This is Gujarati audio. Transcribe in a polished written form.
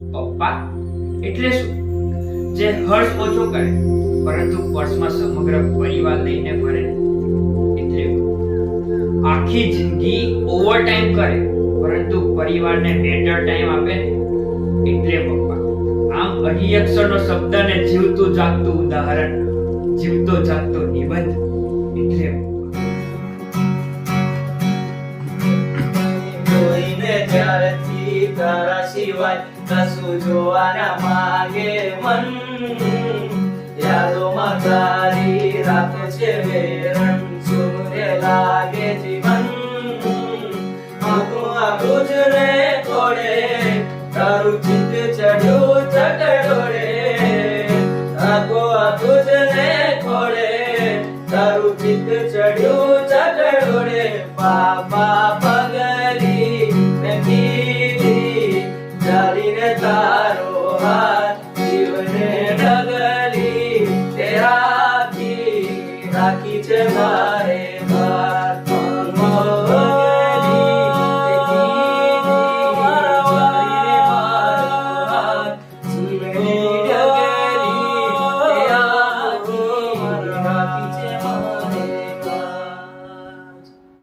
પપ્પા એટલે શું? જે હર્ષ ઓછો કરે પરંતુ પર્સમાં સમગ્ર પરિવાર લઈને ફરે એટલે આખી જિંદગી ઓવરટાઈમ કરે પરંતુ પરિવારને બેટર ટાઈમ આપે એટલે પપ્પા. આમ અઢી અક્ષરનો શબ્દને જીવતું જાગતું ઉદાહરણ, જીવતો જાગતો નિબંધ એટલે કોઈને જ્યારથી તારા સિવાય કશું જોવાના માંગે મન, યાદોમાં તારી રાખે છે વેરણ, સુને લાગે જીવન. આખું આખું જ રે ખોડે તારું ચિત્ત ચડ્યું ચકડોળે, આખું આખું જ રે ખોડે તારું ચિત્ત ચડ્યું ચકડોળે. બાપા પગલી ને કીધી ચાલીને તારો હાથ, જીવને ડગલી તે રાખી છે મારી.